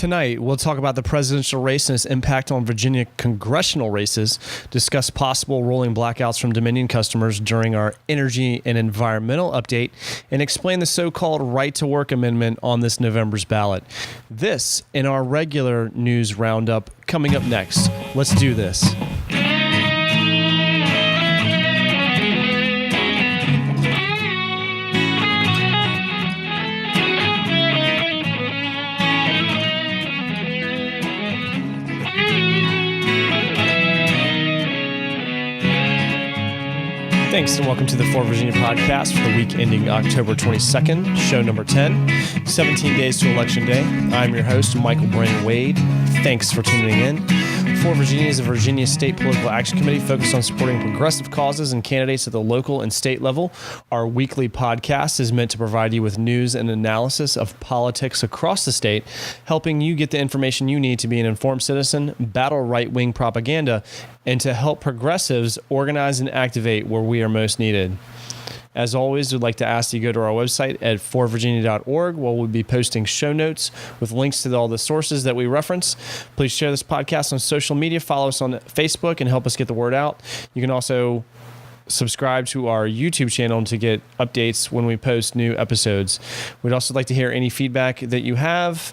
Tonight, we'll talk about the presidential race and its impact on Virginia congressional races, discuss possible rolling blackouts from Dominion customers during our energy and environmental update, and explain the so-called right-to-work amendment on this November's ballot. This in our regular news roundup coming up next. Let's do this. Thanks and welcome to the For Virginia podcast for the week ending October 22nd, show number 10, 17 days to Election Day. I'm your host, Michael Brain Wade. Thanks for tuning in. For Virginia is a Virginia State Political Action Committee focused on supporting progressive causes and candidates at the local and state level. Our weekly podcast is meant to provide you with news and analysis of politics across the state, helping you get the information you need to be an informed citizen, battle right-wing propaganda, and to help progressives organize and activate where we are most needed. As always, we'd like to ask you to go to our website at forvirginia.org, where we'll be posting show notes with links to all the sources that we reference. Please share this podcast on social media, follow us on Facebook, and help us get the word out. You can also subscribe to our YouTube channel to get updates when we post new episodes. We'd also like to hear any feedback that you have.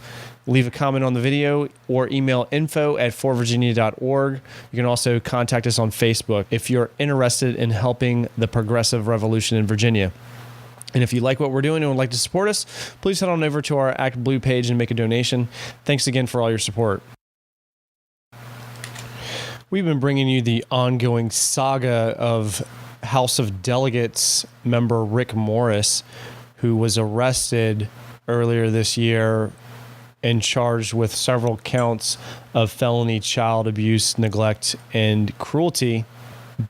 Leave a comment on the video or email info@forvirginia.org. You can also contact us on Facebook if you're interested in helping the progressive revolution in Virginia. And if you like what we're doing and would like to support us, please head on over to our Act Blue page and make a donation. Thanks again for all your support. We've been bringing you the ongoing saga of House of Delegates member Rick Morris, who was arrested earlier this year and charged with several counts of felony child abuse, neglect, and cruelty.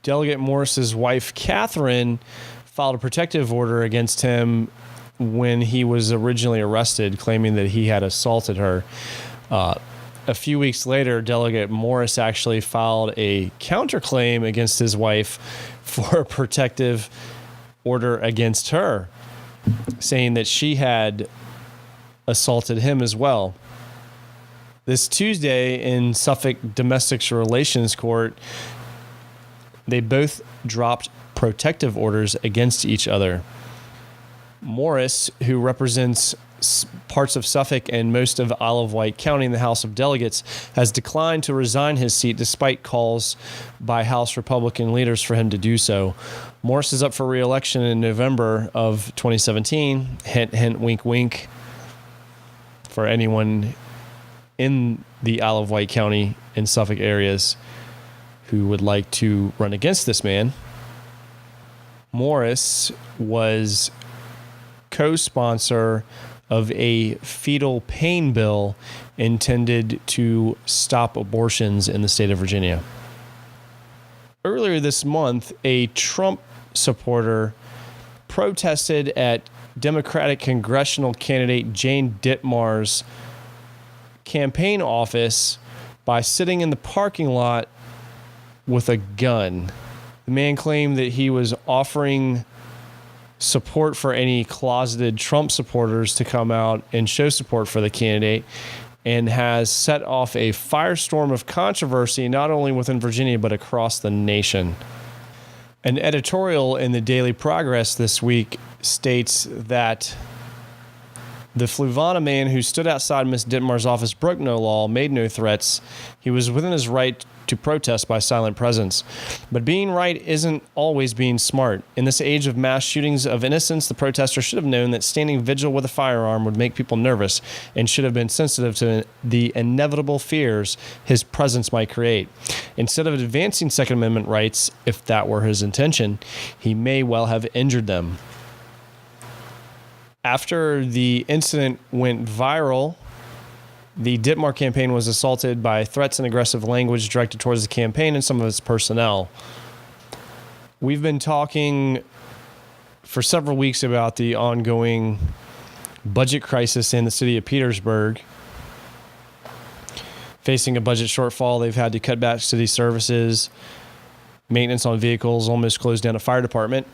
Delegate Morris's wife, Catherine, filed a protective order against him when he was originally arrested, claiming that he had assaulted her. A few weeks later, Delegate Morris actually filed a counterclaim against his wife for a protective order against her, saying that she had assaulted him as well. This Tuesday in Suffolk Domestic Relations Court, they both dropped protective orders against each other. Morris, who represents parts of Suffolk and most of Isle of Wight County in the House of Delegates, has declined to resign his seat despite calls by House Republican leaders for him to do so. Morris is up for re-election in November of 2017. Hint, hint, wink, wink. For anyone in the Isle of Wight County and Suffolk areas who would like to run against this man. Morris was co-sponsor of a fetal pain bill intended to stop abortions in the state of Virginia. Earlier this month, a Trump supporter protested at Democratic congressional candidate Jane Dittmar's campaign office by sitting in the parking lot with a gun. The man claimed that he was offering support for any closeted Trump supporters to come out and show support for the candidate, and has set off a firestorm of controversy not only within Virginia but across the nation. An editorial in the Daily Progress this week states that the Fluvanna man who stood outside Ms. Dittmar's office broke no law, made no threats. He was within his right to protest by silent presence. But being right isn't always being smart. In this age of mass shootings of innocents, the protester should have known that standing vigil with a firearm would make people nervous and should have been sensitive to the inevitable fears his presence might create. Instead of advancing Second Amendment rights, if that were his intention, he may well have injured them. After the incident went viral, the Dittmar campaign was assaulted by threats and aggressive language directed towards the campaign and some of its personnel. We've been talking for several weeks about the ongoing budget crisis in the city of Petersburg. Facing a budget shortfall, they've had to cut back city services, maintenance on vehicles, almost closed down a fire department.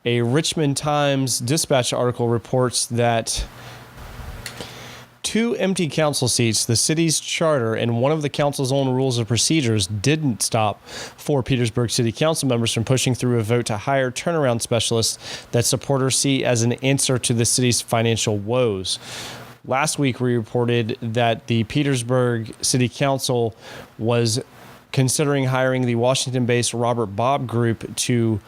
A Richmond Times Dispatch article reports that two empty council seats, the city's charter, and one of the council's own rules of procedures didn't stop 4 Petersburg City Council members from pushing through a vote to hire turnaround specialists that supporters see as an answer to the city's financial woes. Last week, we reported that the Petersburg City Council was considering hiring the Washington-based Robert Bob Group to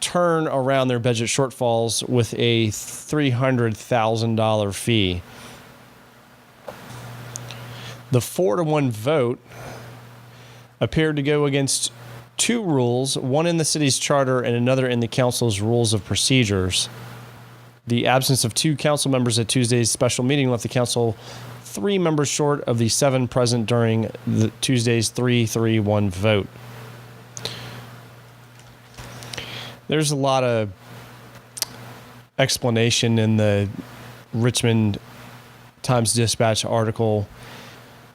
turn around their budget shortfalls with a $300,000 fee. The 4-1 vote appeared to go against two rules, one in the city's charter and another in the council's rules of procedures. The absence of two council members at Tuesday's special meeting left the council 3 members short of the 7 present during the Tuesday's 3-3-1 vote. There's a lot of explanation in the Richmond Times-Dispatch article.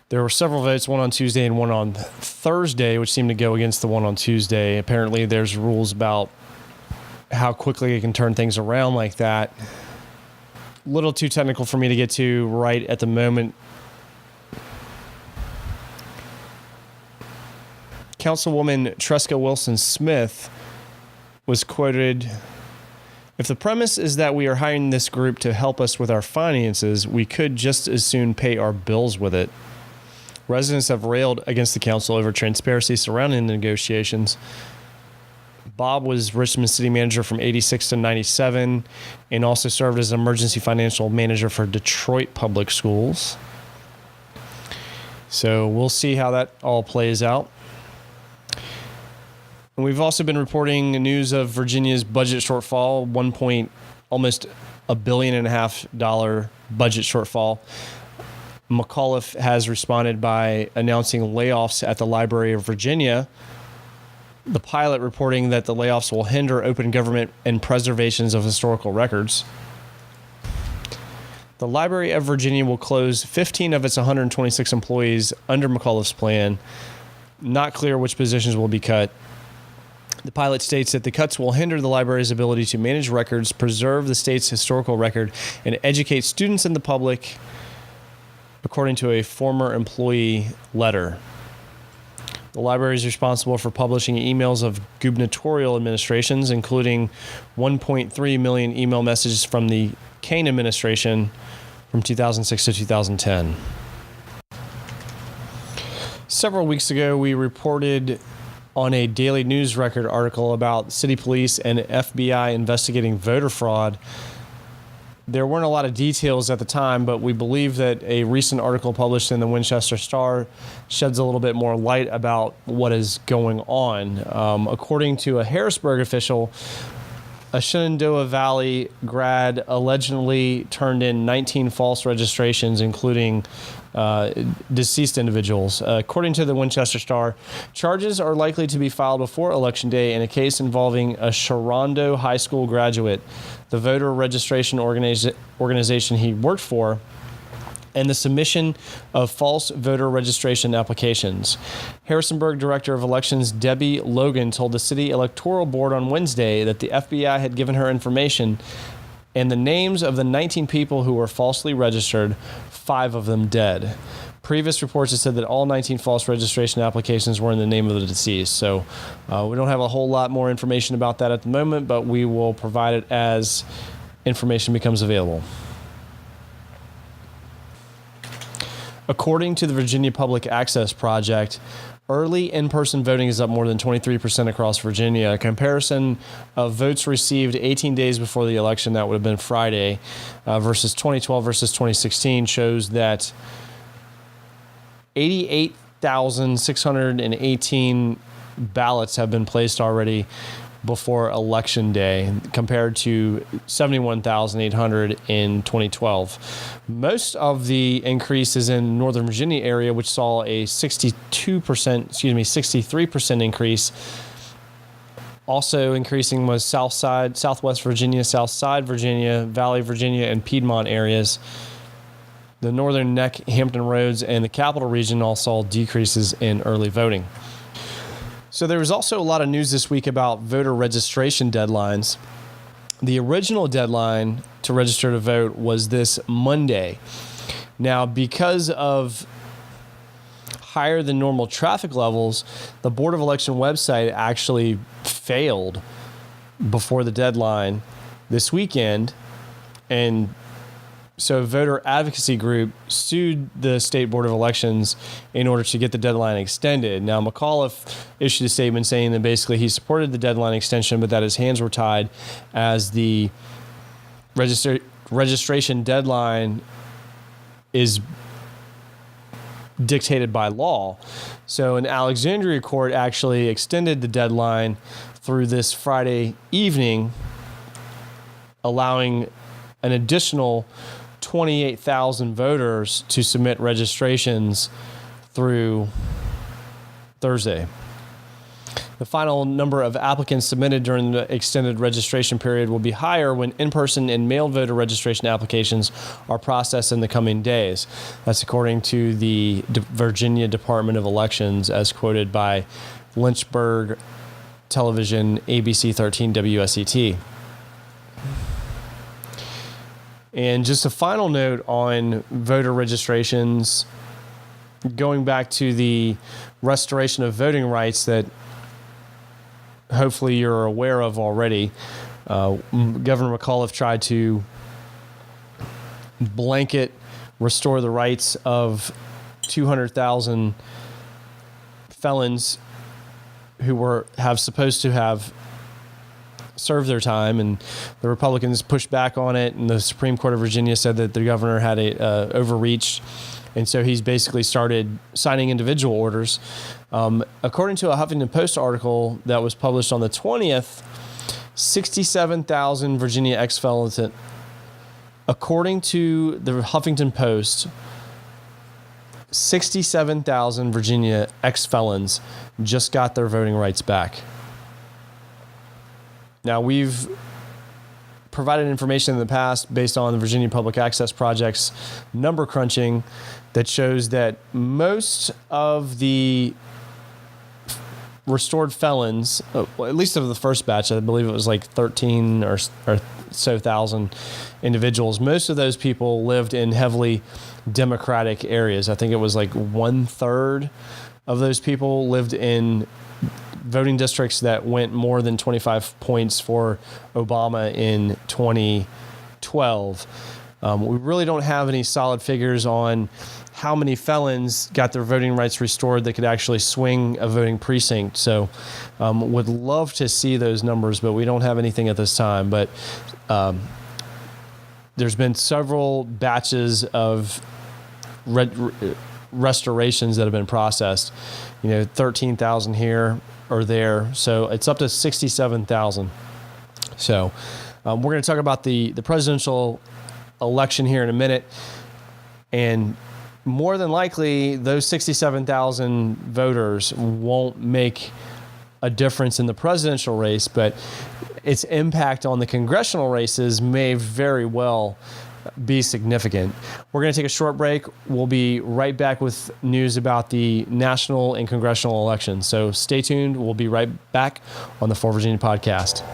There were several votes, one on Tuesday and one on Thursday, which seemed to go against the one on Tuesday. Apparently, there's rules about how quickly it can turn things around like that. A little too technical for me to get to right at the moment. Councilwoman Tresca Wilson-Smith was quoted, "If the premise is that we are hiring this group to help us with our finances, we could just as soon pay our bills with it." Residents have railed against the council over transparency surrounding the negotiations. Bob was Richmond city manager from 86 to 97 and also served as an emergency financial manager for Detroit Public Schools. So we'll see how that all plays out. And we've also been reporting news of Virginia's budget shortfall, almost $1.5 billion budget shortfall. McAuliffe has responded by announcing layoffs at the Library of Virginia. The Pilot reporting that the layoffs will hinder open government and preservations of historical records. The Library of Virginia will close 15 of its 126 employees under McAuliffe's plan. Not clear which positions will be cut. The Pilot states that the cuts will hinder the library's ability to manage records, preserve the state's historical record, and educate students and the public, according to a former employee letter. The library is responsible for publishing emails of gubernatorial administrations, including 1.3 million email messages from the Kane administration from 2006 to 2010. Several weeks ago, we reported on a Daily News Record article about city police and FBI investigating voter fraud. There weren't a lot of details at the time, but we believe that a recent article published in the Winchester Star sheds a little bit more light about what is going on. According to a Harrisburg official, a Shenandoah Valley grad allegedly turned in 19 false registrations, including deceased individuals. According to the Winchester Star, charges are likely to be filed before Election Day in a case involving a Sharonda High School graduate, the voter registration organization he worked for, and the submission of false voter registration applications. Harrisonburg Director of Elections Debbie Logan told the City Electoral Board on Wednesday that the FBI had given her information and the names of the 19 people who were falsely registered, 5 of them dead. Previous reports have said that all 19 false registration applications were in the name of the deceased. So we don't have a whole lot more information about that at the moment, but we will provide it as information becomes available. According to the Virginia Public Access Project, early in-person voting is up more than 23% across Virginia. A comparison of votes received 18 days before the election, that would have been Friday, versus 2012 versus 2016 shows that 88,618 ballots have been placed already before Election Day, compared to 71,800 in 2012. Most of the increase is in Northern Virginia area, which saw a 63% increase. Also increasing was Southwest Virginia, Southside Virginia, Valley Virginia, and Piedmont areas. The Northern Neck, Hampton Roads, and the Capital Region all saw decreases in early voting. So there was also a lot of news this week about voter registration deadlines. The original deadline to register to vote was this Monday. Now, because of higher than normal traffic levels, the Board of Election website actually failed before the deadline this weekend. And so a voter advocacy group sued the State Board of Elections in order to get the deadline extended. Now, McAuliffe issued a statement saying that basically he supported the deadline extension, but that his hands were tied as the registration deadline is dictated by law. So an Alexandria court actually extended the deadline through this Friday evening, allowing an additional 28,000 voters to submit registrations through Thursday. The final number of applicants submitted during the extended registration period will be higher when in-person and mailed voter registration applications are processed in the coming days. That's according to the Virginia Department of Elections, as quoted by Lynchburg Television, ABC 13 WSET. And just a final note on voter registrations, going back to the restoration of voting rights that hopefully you're aware of already. Governor McAuliffe tried to blanket restore the rights of 200,000 felons who have supposed to have served their time, and the Republicans pushed back on it, and the Supreme Court of Virginia said that the governor had overreached. And so he's basically started signing individual orders. According to a Huffington Post article that was published on the 20th, 67,000 Virginia ex-felons. According to the Huffington Post, 67,000 Virginia ex-felons just got their voting rights back. Now, we've provided information in the past based on the Virginia Public Access Project's number crunching that shows that most of the restored felons, at least of the first batch, I believe it was like 13 or so thousand individuals, most of those people lived in heavily Democratic areas. I think it was like 1/3 of those people lived in voting districts that went more than 25 points for Obama in 2012. We really don't have any solid figures on how many felons got their voting rights restored that could actually swing a voting precinct. So would love to see those numbers, but we don't have anything at this time. But there's been several batches of restorations that have been processed. 13,000 here or there. So it's up to 67,000. So we're going to talk about the presidential election here in a minute. And more than likely, those 67,000 voters won't make a difference in the presidential race, but its impact on the congressional races may very well be significant. We're going to take a short break. We'll be right back with news about the national and congressional elections. So stay tuned. We'll be right back on the For Virginia podcast.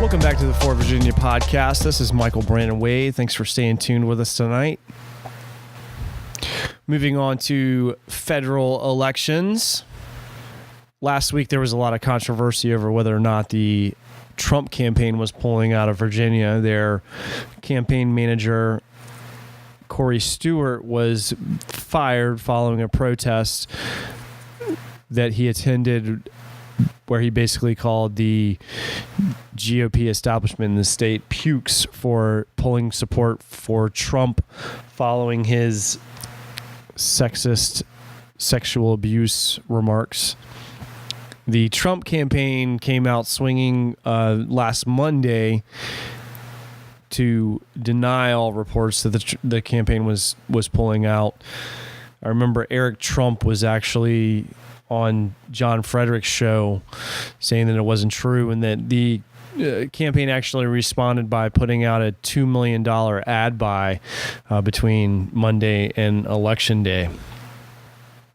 Welcome back to the For Virginia podcast. This is Michael Brandon Wade. Thanks for staying tuned with us tonight. Moving on to federal elections. Last week there was a lot of controversy over whether or not the Trump campaign was pulling out of Virginia. Their campaign manager, Corey Stewart, was fired following a protest that he attended where he basically called the GOP establishment in the state pukes for pulling support for Trump following his sexist sexual abuse remarks. The Trump campaign came out swinging last Monday to deny all reports that the campaign was pulling out. I remember Eric Trump was actually on John Frederick's show saying that it wasn't true, and that the campaign actually responded by putting out a $2 million ad buy between Monday and Election Day.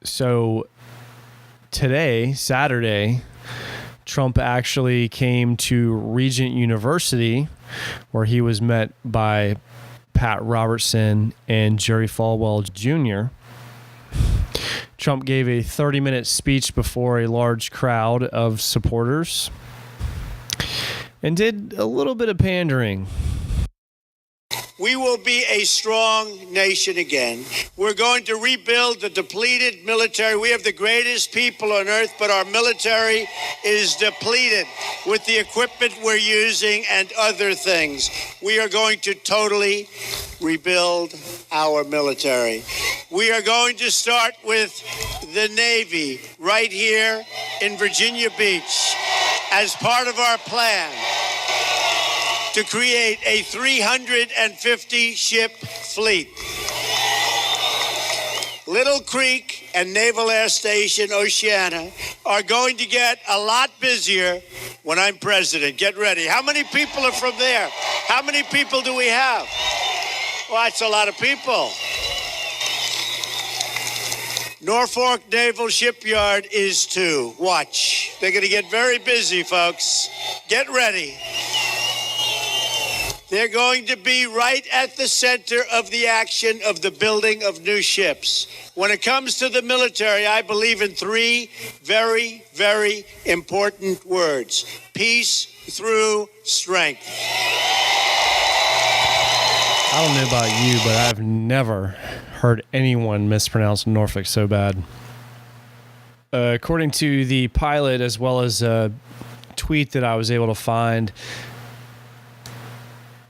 So today, Saturday, Trump actually came to Regent University, where he was met by Pat Robertson and Jerry Falwell Jr. Trump gave a 30-minute speech before a large crowd of supporters and did a little bit of pandering. We will be a strong nation again. We're going to rebuild the depleted military. We have the greatest people on earth, but our military is depleted with the equipment we're using and other things. We are going to totally rebuild our military. We are going to start with the Navy right here in Virginia Beach as part of our plan to create a 350-ship fleet. Little Creek and Naval Air Station, Oceana, are going to get a lot busier when I'm president. Get ready. How many people are from there? How many people do we have? Well, that's a lot of people. Norfolk Naval Shipyard is too. Watch. They're going to get very busy, folks. Get ready. They're going to be right at the center of the action of the building of new ships. When it comes to the military, I believe in three very, very important words: peace through strength. I don't know about you, but I've never heard anyone mispronounce Norfolk so bad. According to the pilot, as well as a tweet that I was able to find,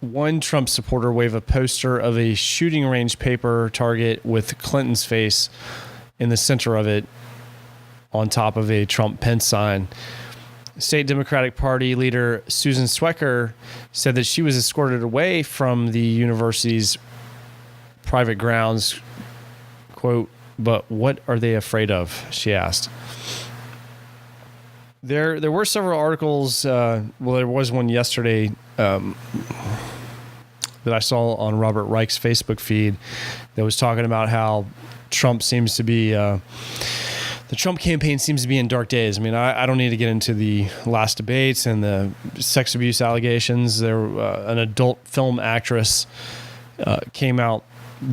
one Trump supporter waved a poster of a shooting range paper target with Clinton's face in the center of it on top of a Trump-Pence sign. State Democratic Party leader Susan Swecker said that she was escorted away from the university's private grounds. Quote, "But what are they afraid of?" she asked. There were several articles. There was one yesterday that I saw on Robert Reich's Facebook feed that was talking about how Trump seems to be, the Trump campaign seems to be in dark days. I mean, I don't need to get into the last debates and the sex abuse allegations. An adult film actress came out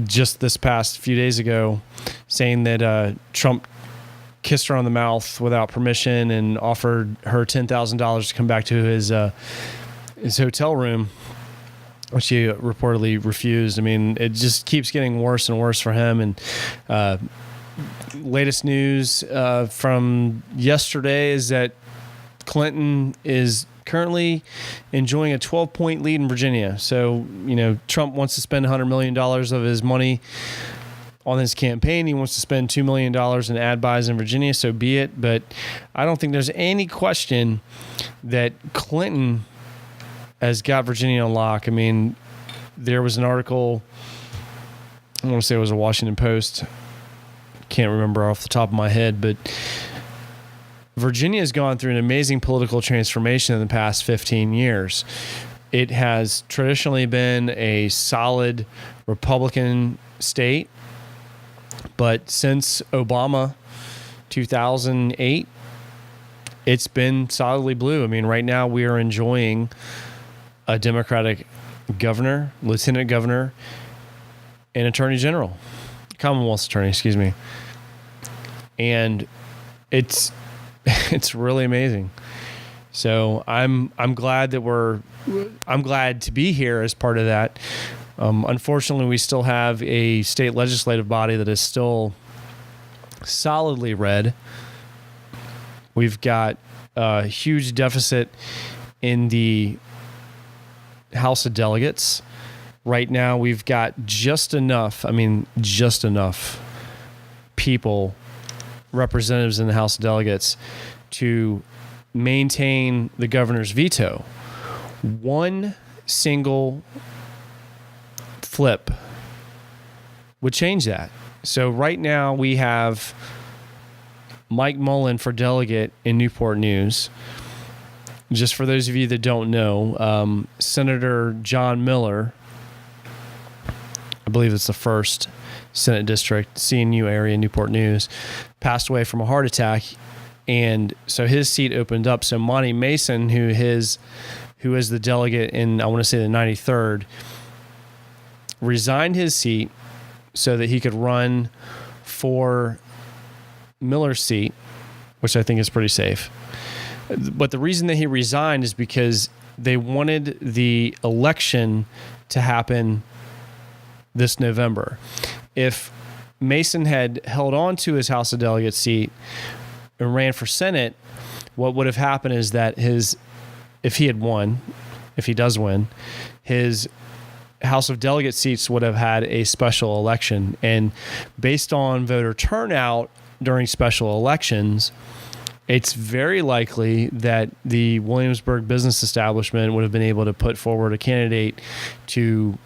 just this past few days ago saying that Trump kissed her on the mouth without permission and offered her $10,000 to come back to his hotel room, which she reportedly refused. I mean, it just keeps getting worse and worse for him. And latest news from yesterday is that Clinton is currently enjoying a 12-point lead in Virginia. So, Trump wants to spend $100 million of his money on his campaign. He wants to spend $2 million in ad buys in Virginia, so be it. But I don't think there's any question that Clinton has got Virginia on lock. I mean, there was an article, I want to say it was a Washington Post, can't remember off the top of my head, but Virginia has gone through an amazing political transformation in the past 15 years. It has traditionally been a solid Republican state, but since Obama, 2008, it's been solidly blue. I mean, right now we are enjoying a Democratic governor, lieutenant governor, and attorney general, Commonwealth's attorney, excuse me. And it's really amazing. So I'm glad that I'm glad to be here as part of that. Unfortunately, we still have a state legislative body that is still solidly red. We've got a huge deficit in the House of Delegates. Right now, we've got just enough people, representatives in the House of Delegates, to maintain the governor's veto. One single flip would change that. So right now we have Mike Mullen for delegate in Newport News. Just for those of you that don't know, Senator John Miller, I believe it's the first Senate district, CNU area, Newport News, passed away from a heart attack. And so his seat opened up. So Monty Mason, who is the delegate in, I want to say, the 93rd, resigned his seat so that he could run for Miller's seat, which I think is pretty safe. But the reason that he resigned is because they wanted the election to happen this November. If Mason had held on to his House of Delegates seat and ran for Senate, what would have happened is that if he does win, his House of Delegates seats would have had a special election. And based on voter turnout during special elections, it's very likely that the Williamsburg business establishment would have been able to put forward a candidate to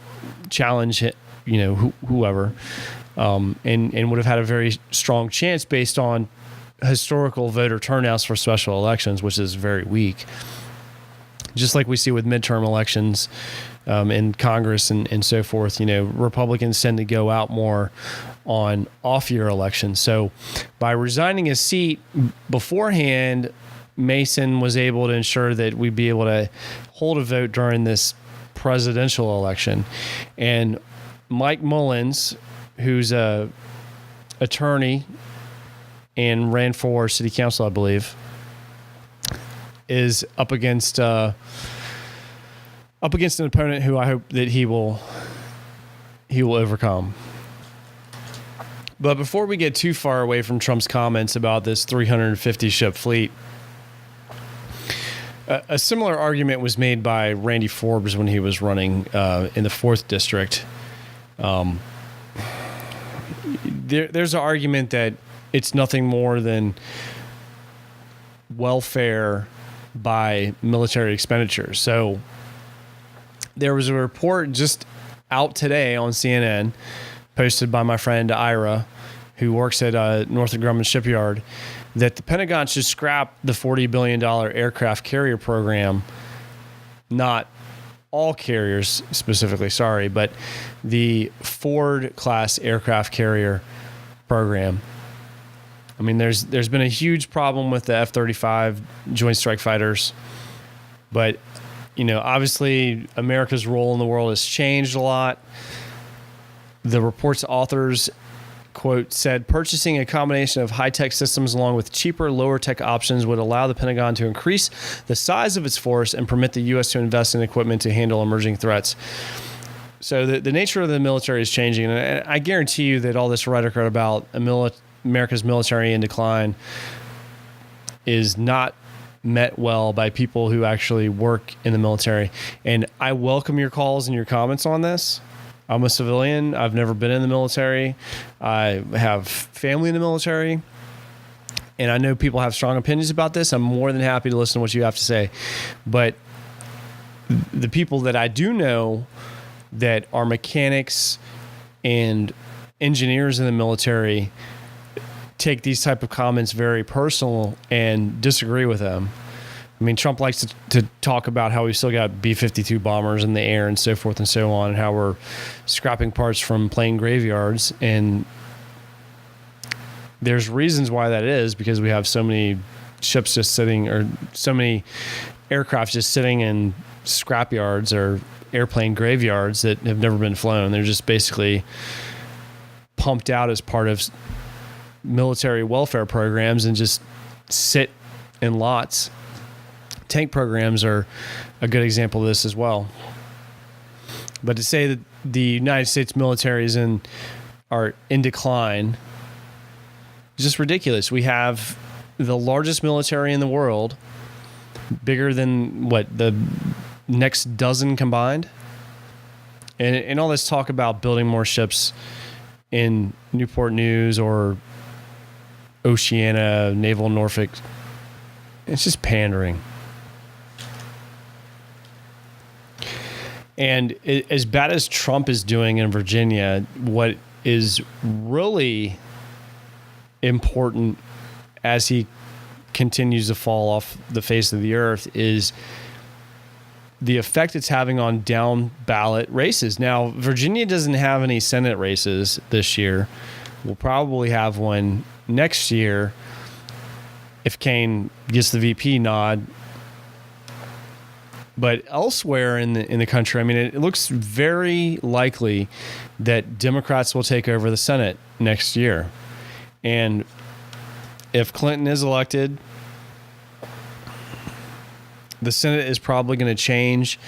challenge, whoever, and would have had a very strong chance based on historical voter turnouts for special elections, which is very weak. Just like we see with midterm elections in Congress and so forth, Republicans tend to go out more on off-year elections. So by resigning his seat beforehand, Mason was able to ensure that we'd be able to hold a vote during this presidential election. And Mike Mullins, who's a attorney and ran for city council, I believe, is up against an opponent who I hope that he will overcome. But before we get too far away from Trump's comments about this 350-ship fleet, a similar argument was made by Randy Forbes when he was running in the 4th District. There's an argument that it's nothing more than welfare by military expenditures. So there was a report just out today on CNN, posted by my friend Ira, who works at Northrop Grumman Shipyard, that the Pentagon should scrap the $40 billion aircraft carrier program. Not all carriers specifically, sorry, but the Ford-class aircraft carrier program. I mean, there's been a huge problem with the F-35 Joint Strike Fighters, but obviously America's role in the world has changed a lot. The report's authors, quote, said purchasing a combination of high-tech systems along with cheaper, lower-tech options would allow the Pentagon to increase the size of its force and permit the U.S. to invest in equipment to handle emerging threats. So the nature of the military is changing, and I guarantee you that all this rhetoric about America's military in decline is not met well by people who actually work in the military. And I welcome your calls and your comments on this. I'm a civilian. I've never been in the military. I have family in the military. And I know people have strong opinions about this. I'm more than happy to listen to what you have to say. But the people that I do know that are mechanics and engineers in the military take these type of comments very personal and disagree with them. I mean, Trump likes to talk about how we still got B-52 bombers in the air and so forth and so on, and how we're scrapping parts from plane graveyards. And there's reasons why that is, because we have so many ships just sitting, or so many aircraft just sitting in scrapyards or airplane graveyards that have never been flown. They're just basically pumped out as part of military welfare programs and just sit in lots. Tank programs are a good example of this as well. But to say that the United States military are in decline is just ridiculous. We have the largest military in the world, bigger than the next dozen combined. And all this talk about building more ships in Newport News or Oceana, Naval Norfolk, it's just pandering. And as bad as Trump is doing in Virginia, what is really important as he continues to fall off the face of the earth is the effect it's having on down ballot races. Now, Virginia doesn't have any Senate races this year. We'll probably have one next year if Kane gets the VP nod. But elsewhere in the country, I mean, it looks very likely that Democrats will take over the Senate next year. And if Clinton is elected, the Senate is probably going to change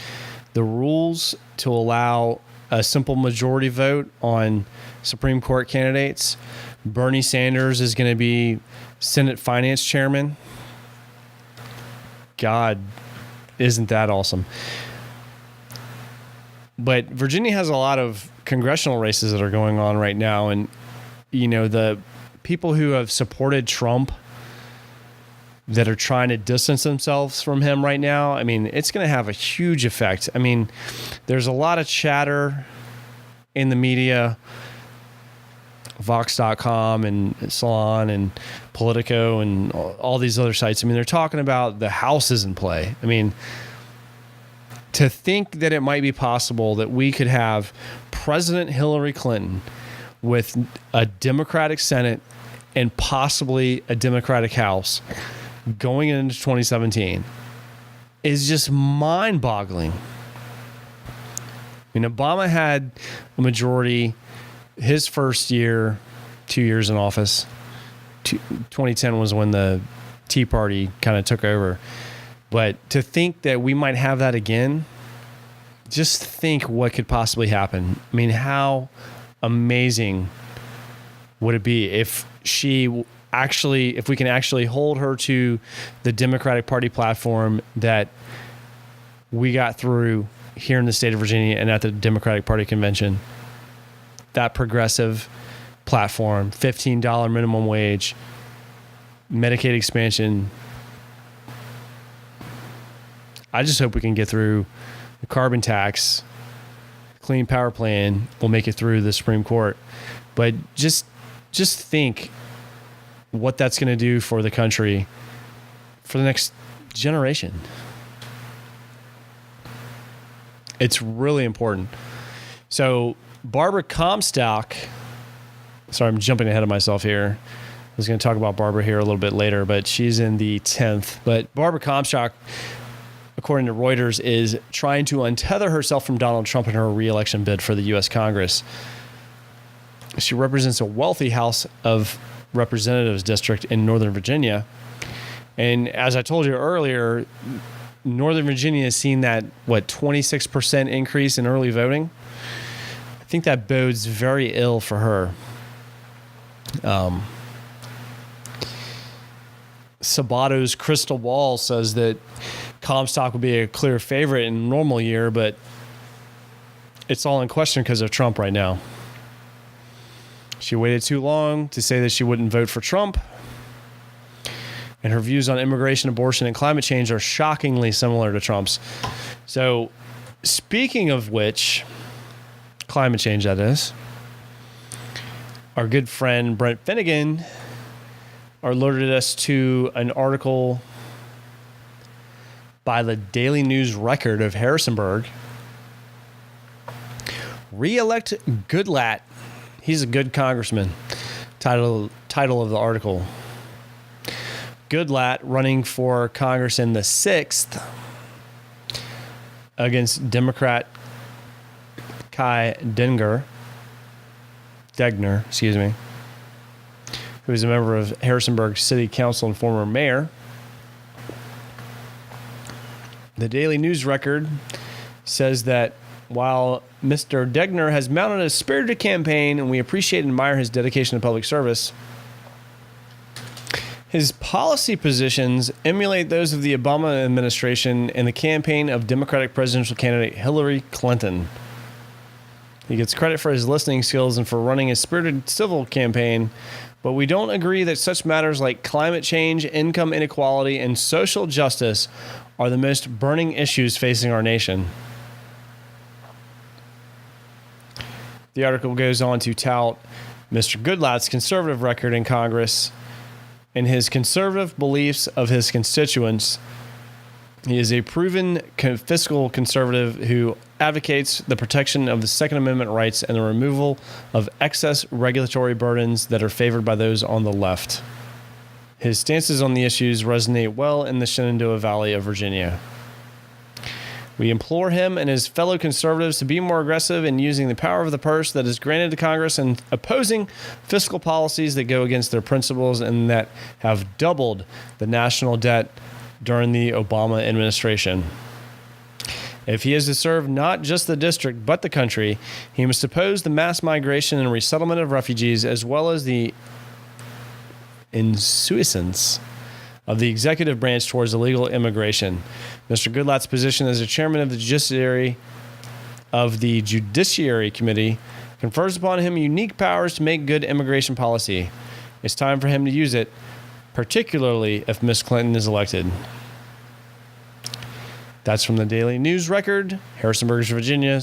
the rules to allow a simple majority vote on Supreme Court candidates. Bernie Sanders is going to be Senate Finance Chairman. God, isn't that awesome? But Virginia has a lot of congressional races that are going on right now. And, you know, the people who have supported Trump that are trying to distance themselves from him right now, I mean, it's going to have a huge effect. I mean, there's a lot of chatter in the media, Vox.com and Salon and Politico and all these other sites. I mean, they're talking about the House is in play. I mean, to think that it might be possible that we could have President Hillary Clinton with a Democratic Senate and possibly a Democratic House going into 2017 is just mind-boggling. I mean, Obama had a majority his first year, 2 years in office. 2010 was when the Tea Party kind of took over. But to think that we might have that again, just think what could possibly happen. I mean, how amazing would it be if if we can actually hold her to the Democratic Party platform that we got through here in the state of Virginia and at the Democratic Party convention, that progressive platform, $15 minimum wage, Medicaid expansion. I just hope we can get through the carbon tax, clean power plan. We'll make it through the Supreme Court. But just think what that's going to do for the country for the next generation. It's really important. So Barbara Comstock, sorry, I'm jumping ahead of myself here. I was going to talk about Barbara here a little bit later, but she's in the 10th. But Barbara Comstock, according to Reuters, is trying to untether herself from Donald Trump in her re-election bid for the U.S. Congress. She represents a wealthy House of Representatives district in Northern Virginia. And as I told you earlier, Northern Virginia has seen that, 26% increase in early voting? I think that bodes very ill for her. Sabato's crystal ball says that Comstock would be a clear favorite in a normal year, but it's all in question because of Trump right now. She waited too long to say that she wouldn't vote for Trump. And her views on immigration, abortion, and climate change are shockingly similar to Trump's. So, speaking of which, climate change, that is, our good friend Brent Finnegan alerted us to an article by the Daily News Record of Harrisonburg. Re-elect Goodlatte. He's a good congressman. Title of the article. Goodlatte running for Congress in the 6th against Democrat Kai Degner, who is a member of Harrisonburg City Council and former mayor. The Daily News Record says that while Mr. Degner has mounted a spirited campaign and we appreciate and admire his dedication to public service, his policy positions emulate those of the Obama administration and the campaign of Democratic presidential candidate Hillary Clinton. He gets credit for his listening skills and for running a spirited civil campaign, but we don't agree that such matters like climate change, income inequality, and social justice are the most burning issues facing our nation. The article goes on to tout Mr. Goodlatte's conservative record in Congress and his conservative beliefs of his constituents. He is a proven fiscal conservative who advocates the protection of the Second Amendment rights and the removal of excess regulatory burdens that are favored by those on the left. His stances on the issues resonate well in the Shenandoah Valley of Virginia. We implore him and his fellow conservatives to be more aggressive in using the power of the purse that is granted to Congress and opposing fiscal policies that go against their principles and that have doubled the national debt during the Obama administration. If he is to serve not just the district but the country, he must oppose the mass migration and resettlement of refugees as well as the insouciance of the executive branch towards illegal immigration. Mr. Goodlatte's position as the chairman of the Judiciary Committee confers upon him unique powers to make good immigration policy. It's time for him to use it, particularly if Miss Clinton is elected. That's from the Daily News Record, Harrisonburg, Virginia.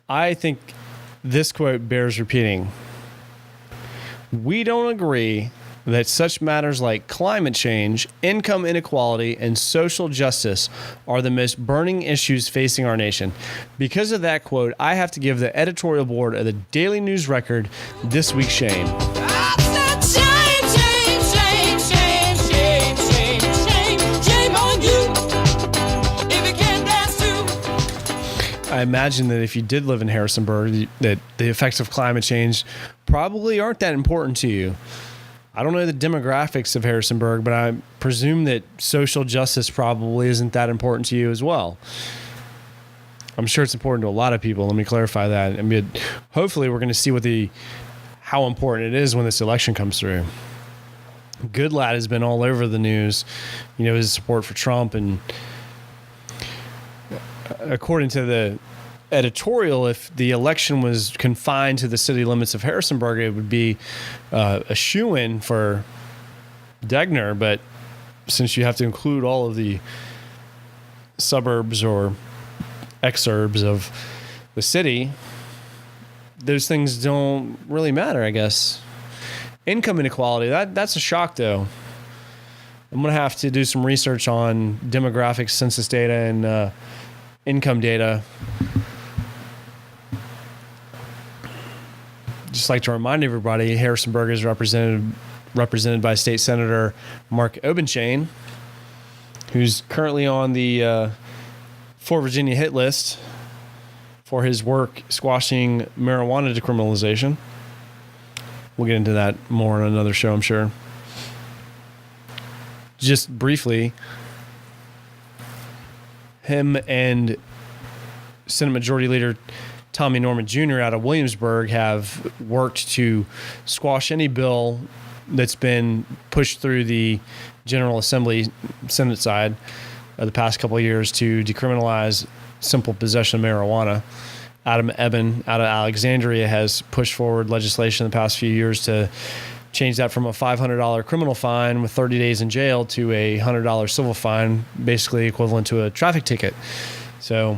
I think this quote bears repeating. We don't agree that such matters like climate change, income inequality, and social justice are the most burning issues facing our nation. Because of that quote, I have to give the editorial board of the Daily News Record this week's shame. I imagine that if you did live in Harrisonburg, that the effects of climate change probably aren't that important to you. I don't know the demographics of Harrisonburg, but I presume that social justice probably isn't that important to you as well. I'm sure it's important to a lot of people. Let me clarify that. I mean, hopefully we're going to see how important it is when this election comes through. Goodlatte has been all over the news, his support for Trump, and according to the editorial, if the election was confined to the city limits of Harrisonburg, it would be a shoo-in for Degner. But since you have to include all of the suburbs or exurbs of the city, those things don't really matter, I guess. Income inequality, that's a shock, though. I'm going to have to do some research on demographics, census data, and income data. Just like to remind everybody, Harrisonburg is represented by State Senator Mark Obenshain, who's currently on the For Virginia hit list for his work squashing marijuana decriminalization. We'll get into that more on another show, I'm sure. Just briefly, him and Senate Majority Leader Tommy Norman Jr. out of Williamsburg have worked to squash any bill that's been pushed through the General Assembly Senate side the past couple of years to decriminalize simple possession of marijuana. Adam Eben out of Alexandria has pushed forward legislation in the past few years to change that from a $500 criminal fine with 30 days in jail to a $100 civil fine, basically equivalent to a traffic ticket. So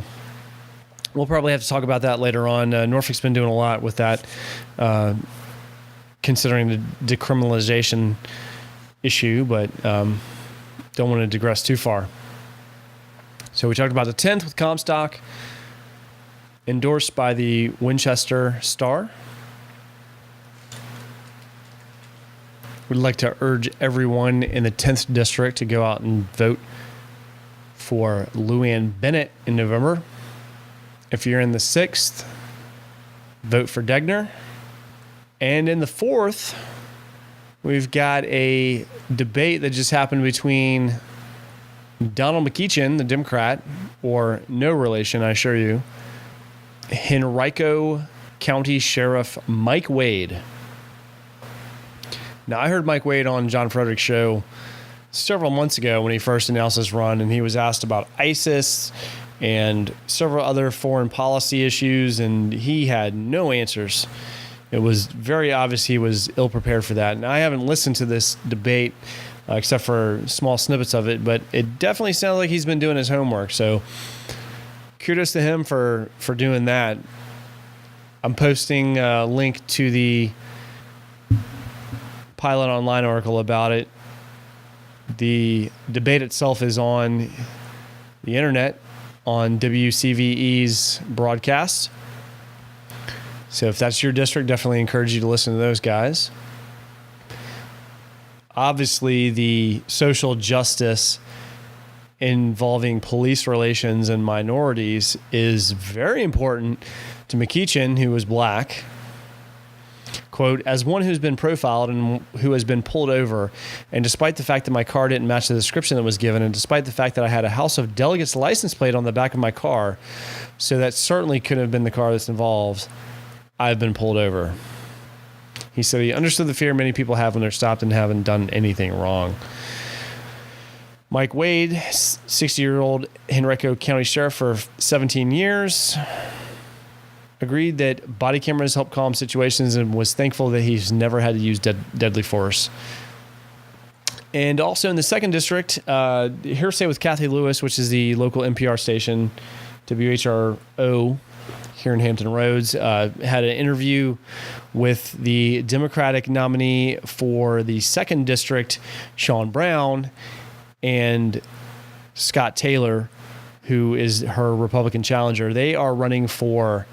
we'll probably have to talk about that later on. Norfolk's been doing a lot with that, considering the decriminalization issue, but don't want to digress too far. So we talked about the 10th with Comstock, endorsed by the Winchester Star. We'd like to urge everyone in the 10th district to go out and vote for Lou Ann Bennett in November. If you're in the 6th, vote for Degner. And in the 4th, we've got a debate that just happened between Donald McEachin, the Democrat, or no relation, I assure you, Henrico County Sheriff Mike Wade. Now, I heard Mike Wade on John Frederick's show several months ago when he first announced his run, and he was asked about ISIS and several other foreign policy issues, and he had no answers. It was very obvious he was ill-prepared for that. And I haven't listened to this debate except for small snippets of it, but it definitely sounds like he's been doing his homework. So kudos to him for doing that. I'm posting a link to the Pilot Online article about it. The debate itself is on the internet on WCVE's broadcast. So if that's your district, definitely encourage you to listen to those guys. Obviously, the social justice involving police relations and minorities is very important to McEachin, who was black. Quote, as one who's been profiled and who has been pulled over, and despite the fact that my car didn't match the description that was given, and despite the fact that I had a House of Delegates license plate on the back of my car, so that certainly couldn't have been the car that's involved, I've been pulled over. He said he understood the fear many people have when they're stopped and haven't done anything wrong. Mike Wade, 60-year-old Henrico County Sheriff for 17 years, agreed that body cameras help calm situations and was thankful that he's never had to use deadly force. And also in the 2nd District, Hearsay with Kathy Lewis, which is the local NPR station, WHRO, here in Hampton Roads, had an interview with the Democratic nominee for the 2nd District, Sean Brown, and Scott Taylor, who is her Republican challenger. They are running for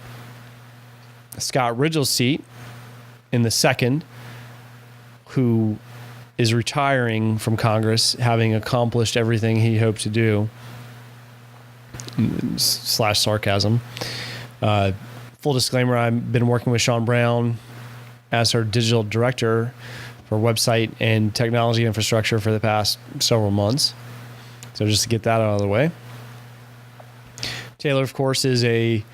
Scott Ridgell's seat in the 2nd, who is retiring from Congress, having accomplished everything he hoped to do, / sarcasm. Full disclaimer, I've been working with Sean Brown as her digital director for website and technology infrastructure for the past several months. So just to get that out of the way. Taylor, of course, is a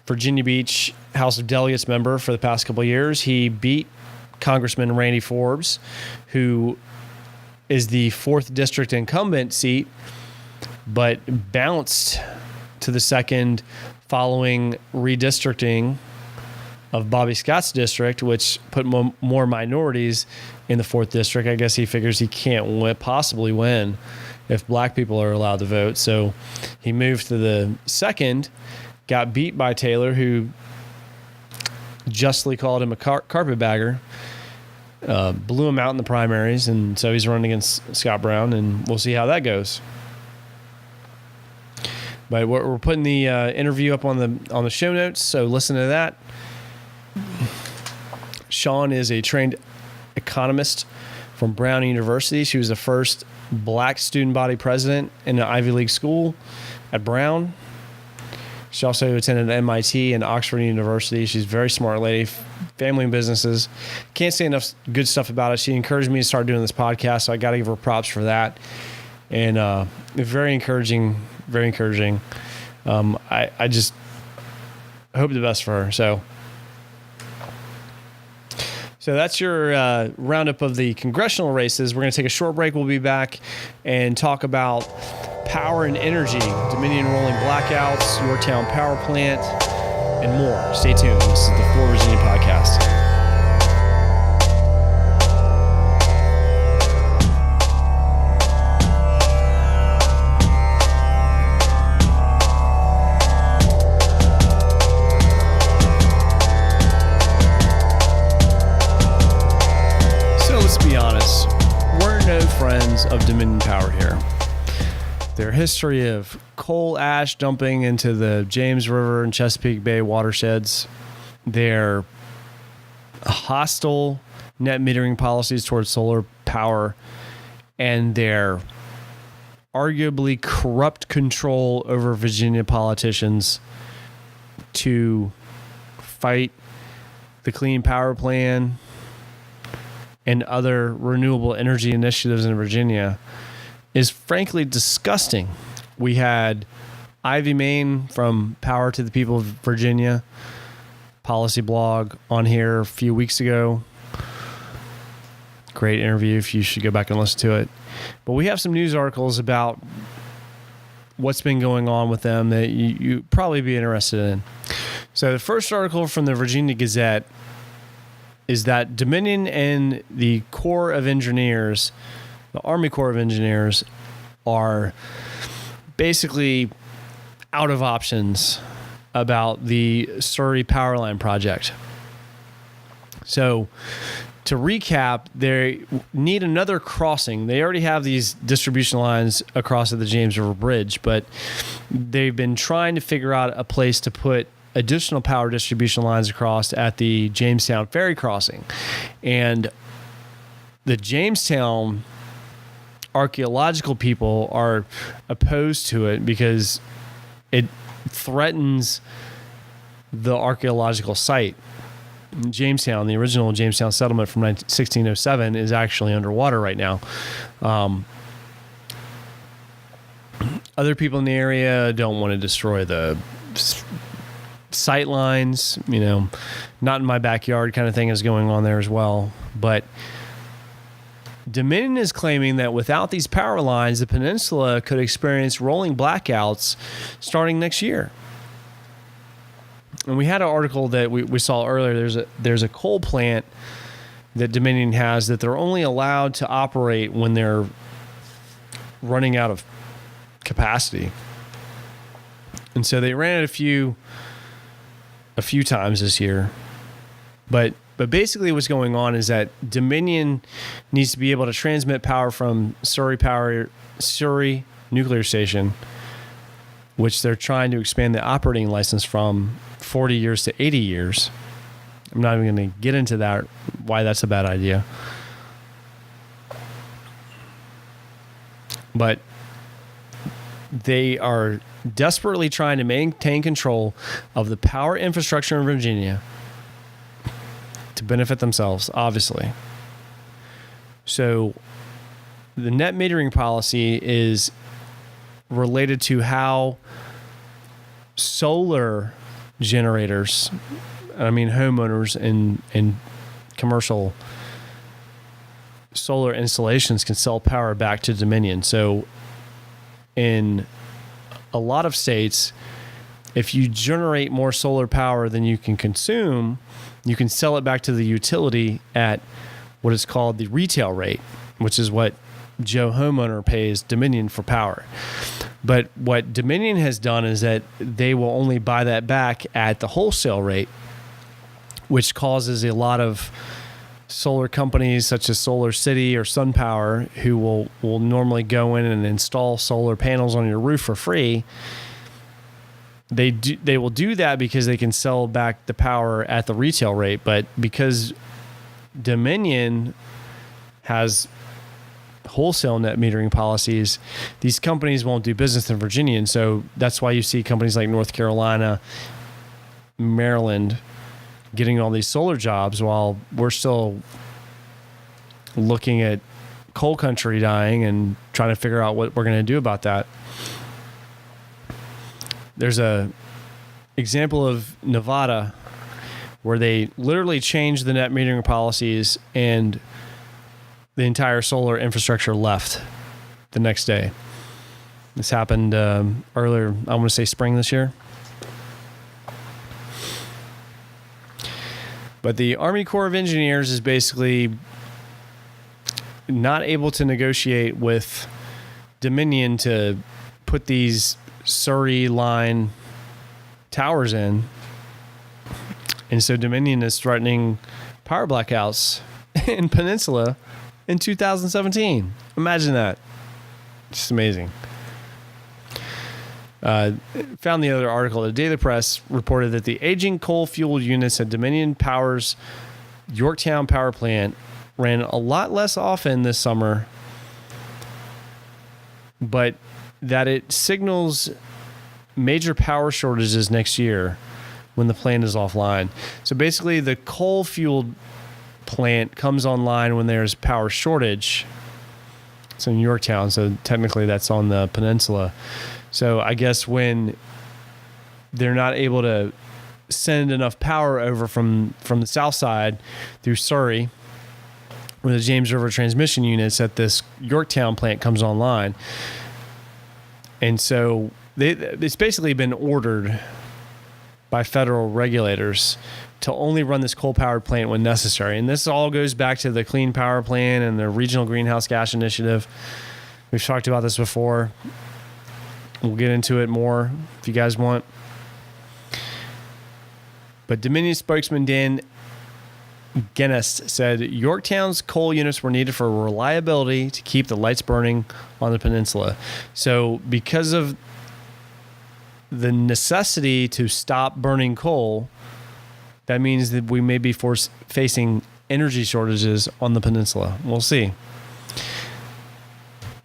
Virginia Beach House of Delegates member for the past couple of years. He beat Congressman Randy Forbes, who is the 4th District incumbent seat, but bounced to the 2nd following redistricting of Bobby Scott's district, which put more minorities in the 4th District. I guess he figures he can't possibly win if black people are allowed to vote. So he moved to the 2nd, got beat by Taylor, who justly called him a carpetbagger, blew him out in the primaries, and so he's running against Scott Brown, and we'll see how that goes. But we're putting the interview up on the show notes, so listen to that. Sean is a trained economist from Brown University. She was the first black student body president in an Ivy League school at Brown. She also attended MIT and Oxford University. She's a very smart lady, family and businesses. Can't say enough good stuff about it. She encouraged me to start doing this podcast, so I got to give her props for that. And very encouraging, very encouraging. I just hope the best for her. So that's your roundup of the congressional races. We're going to take a short break. We'll be back and talk about power and energy, Dominion rolling blackouts, Yorktown power plant, and more. Stay tuned. This is the For Virginia podcast. Friends of Dominion Power here. Their history of coal ash dumping into the James River and Chesapeake Bay watersheds, their hostile net metering policies towards solar power, and their arguably corrupt control over Virginia politicians to fight the Clean Power Plan and other renewable energy initiatives in Virginia is frankly disgusting. We had Ivy Main from Power to the People of Virginia policy blog on here a few weeks ago. Great interview if you should go back and listen to it. But we have some news articles about what's been going on with them that you probably be interested in. So the first article from the Virginia Gazette is that Dominion and the Corps of Engineers, the Army Corps of Engineers, are basically out of options about the Surrey power line project. So to recap, they need another crossing. They already have these distribution lines across at the James River Bridge, but they've been trying to figure out a place to put additional power distribution lines across at the Jamestown Ferry crossing. And the Jamestown archaeological people are opposed to it because it threatens the archaeological site. Jamestown, the original Jamestown settlement from 1607, is actually underwater right now. Other people in the area don't want to destroy the sight lines, not in my backyard kind of thing is going on there as well. But Dominion is claiming that without these power lines, the peninsula could experience rolling blackouts starting next year. And we had an article that we saw earlier. There's a coal plant that Dominion has that they're only allowed to operate when they're running out of capacity. And so they ran it a few times this year. But basically what's going on is that Dominion needs to be able to transmit power from Surrey Nuclear Station, which they're trying to expand the operating license from 40 years to 80 years. I'm not even going to get into that, why that's a bad idea. But they are desperately trying to maintain control of the power infrastructure in Virginia to benefit themselves, obviously. So the net metering policy is related to how solar generators, homeowners and commercial solar installations can sell power back to Dominion. So in a lot of states, if you generate more solar power than you can consume, you can sell it back to the utility at what is called the retail rate, which is what Joe homeowner pays Dominion for power. But what Dominion has done is that they will only buy that back at the wholesale rate, which causes a lot of solar companies such as Solar City or SunPower, who will normally go in and install solar panels on your roof for free. They will do that because they can sell back the power at the retail rate, but because Dominion has wholesale net metering policies, these companies won't do business in Virginia. And so that's why you see companies like North Carolina, Maryland getting all these solar jobs while we're still looking at coal country dying and trying to figure out what we're going to do about that. There's a example of Nevada where they literally changed the net metering policies and the entire solar infrastructure left the next day. This happened earlier, I want to say spring this year. But the Army Corps of Engineers is basically not able to negotiate with Dominion to put these Surrey line towers in. And so Dominion is threatening power blackouts in Peninsula in 2017. Imagine that. Just amazing. Found the other article. The Daily Press reported that the aging coal-fueled units at Dominion Power's Yorktown power plant ran a lot less often this summer, but that it signals major power shortages next year when the plant is offline. So basically, the coal-fueled plant comes online when there's power shortage. It's in Yorktown, so technically that's on the peninsula. So I guess when they're not able to send enough power over from the south side through Surrey, where the James River transmission units at this Yorktown plant comes online. And so it's basically been ordered by federal regulators to only run this coal-powered plant when necessary. And this all goes back to the Clean Power Plan and the Regional Greenhouse Gas Initiative. We've talked about this before. We'll get into it more if you guys want. But Dominion spokesman Dan Guinness said Yorktown's coal units were needed for reliability to keep the lights burning on the peninsula. So because of the necessity to stop burning coal, that means that we may be facing energy shortages on the peninsula. We'll see.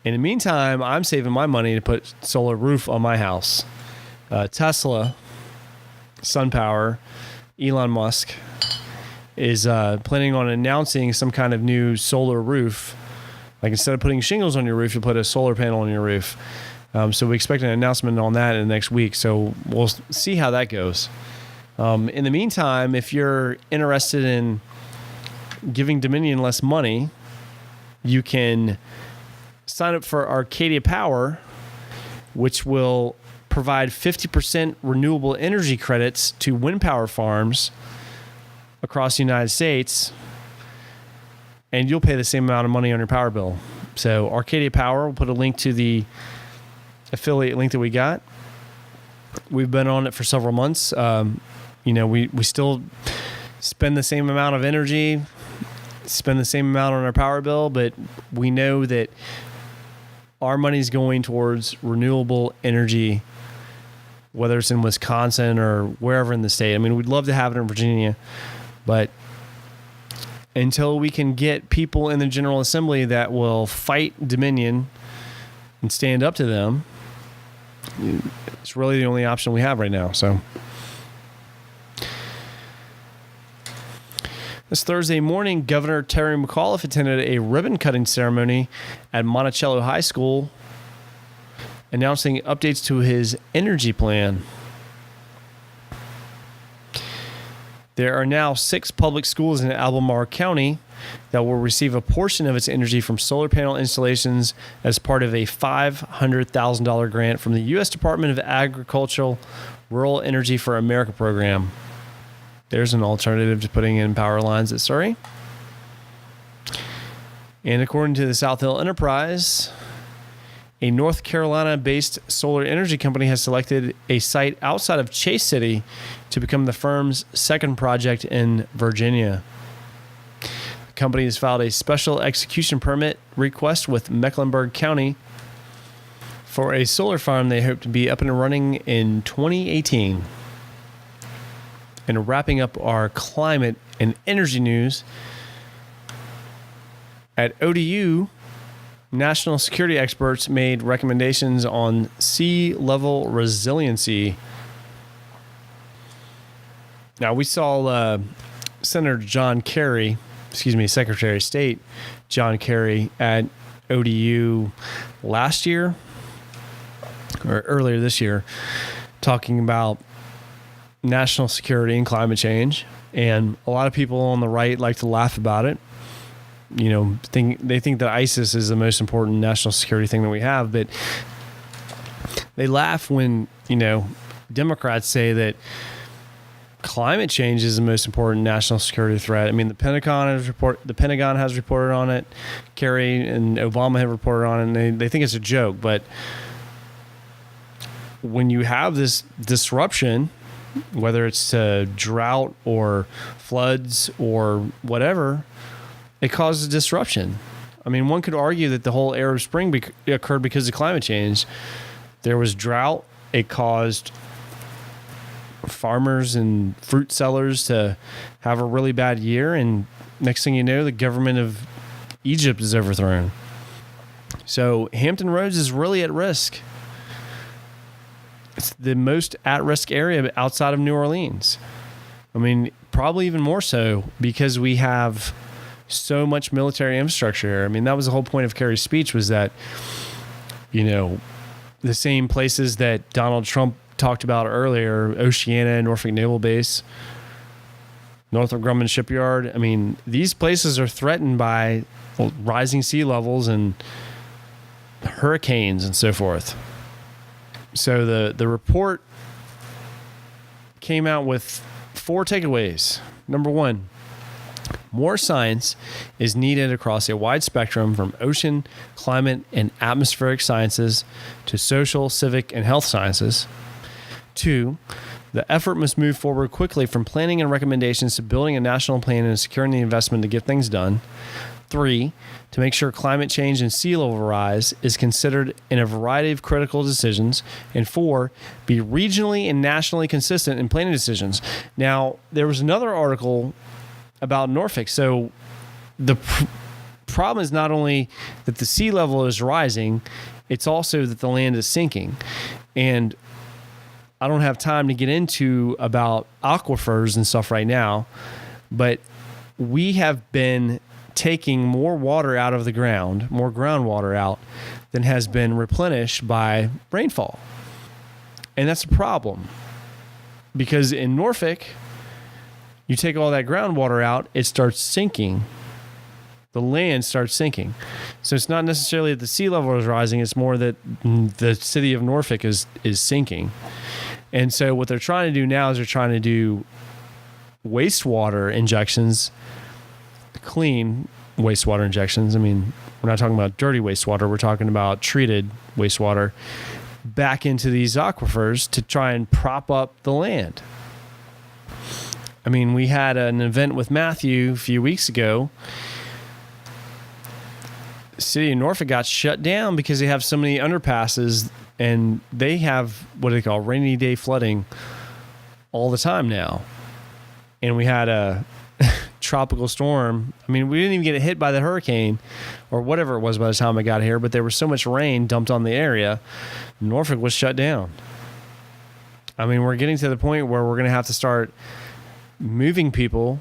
In the meantime, I'm saving my money to put solar roof on my house. Tesla, SunPower, Elon Musk is planning on announcing some kind of new solar roof. Like instead of putting shingles on your roof, you put a solar panel on your roof. So we expect an announcement on that in the next week. So we'll see how that goes. In the meantime, if you're interested in giving Dominion less money, you can sign up for Arcadia Power, which will provide 50% renewable energy credits to wind power farms across the United States, and you'll pay the same amount of money on your power bill. So Arcadia Power, we'll put a link to the affiliate link that we got. We've been on it for several months. We still spend the same amount of energy, spend the same amount on our power bill, but we know that our money's going towards renewable energy, whether it's in Wisconsin or wherever in the state. I mean, we'd love to have it in Virginia, but until we can get people in the General Assembly that will fight Dominion and stand up to them, it's really the only option we have right now. So this Thursday morning, Governor Terry McAuliffe attended a ribbon-cutting ceremony at Monticello High School, announcing updates to his energy plan. There are now 6 public schools in Albemarle County that will receive a portion of its energy from solar panel installations as part of a $500,000 grant from the U.S. Department of Agriculture Rural Energy for America program. There's an alternative to putting in power lines at Surrey. And according to the South Hill Enterprise, a North Carolina-based solar energy company has selected a site outside of Chase City to become the firm's second project in Virginia. The company has filed a special execution permit request with Mecklenburg County for a solar farm they hope to be up and running in 2018. And wrapping up our climate and energy news, at ODU, national security experts made recommendations on sea level resiliency. Now, we saw Secretary of State John Kerry at ODU last year or earlier this year talking about national security and climate change. And a lot of people on the right like to laugh about it. They think that ISIS is the most important national security thing that we have, but they laugh when, Democrats say that climate change is the most important national security threat. I mean, the Pentagon has reported on it. Kerry and Obama have reported on it, and they think it's a joke. But when you have this disruption, whether it's to drought or floods or whatever, it causes disruption. I mean, one could argue that the whole Arab Spring occurred because of climate change. There was drought. It caused farmers and fruit sellers to have a really bad year. And next thing you know, the government of Egypt is overthrown. So Hampton Roads is really at risk. It's the most at-risk area outside of New Orleans. I mean, probably even more so because we have so much military infrastructure here. I mean, that was the whole point of Kerry's speech, was that, the same places that Donald Trump talked about earlier, Oceana, Norfolk Naval Base, Northrop Grumman Shipyard. I mean, these places are threatened by rising sea levels and hurricanes and so forth. So the report came out with 4 takeaways. Number 1, More science is needed across a wide spectrum from ocean, climate, and atmospheric sciences to social, civic, and health sciences. 2, the effort must move forward quickly from planning and recommendations to building a national plan and securing the investment to get things done. 3, to make sure climate change and sea level rise is considered in a variety of critical decisions. And 4, be regionally and nationally consistent in planning decisions. Now, there was another article about Norfolk. So the problem is not only that the sea level is rising, it's also that the land is sinking. And I don't have time to get into about aquifers and stuff right now, but we have been taking more water out of the ground, more groundwater out than has been replenished by rainfall. And that's a problem because in Norfolk, you take all that groundwater out, it starts sinking. The land starts sinking. So it's not necessarily that the sea level is rising, it's more that the city of Norfolk is sinking. And so what they're trying to do now is they're trying to do wastewater injections, clean wastewater injections. I mean, we're not talking about dirty wastewater. We're talking about treated wastewater back into these aquifers to try and prop up the land. I mean, we had an event with Matthew a few weeks ago. The city of Norfolk got shut down because they have so many underpasses and they have what they call rainy day flooding all the time now. And we had a tropical storm. I mean, we didn't even get hit by the hurricane or whatever it was by the time I got here, but there was so much rain dumped on the area. Norfolk was shut down. I mean, we're getting to the point where we're going to have to start moving people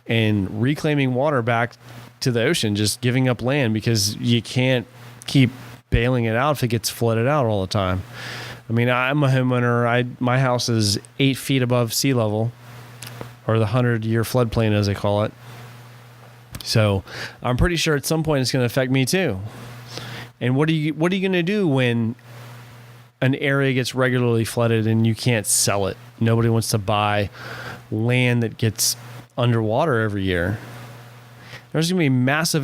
and reclaiming water back to the ocean, just giving up land because you can't keep bailing it out if it gets flooded out all the time. I mean, I'm a homeowner. My house is 8 feet above sea level, or the 100-year floodplain as they call it. So I'm pretty sure at some point it's going to affect me too. And what are you going to do when an area gets regularly flooded and you can't sell it? Nobody wants to buy land that gets underwater every year. There's going to be massive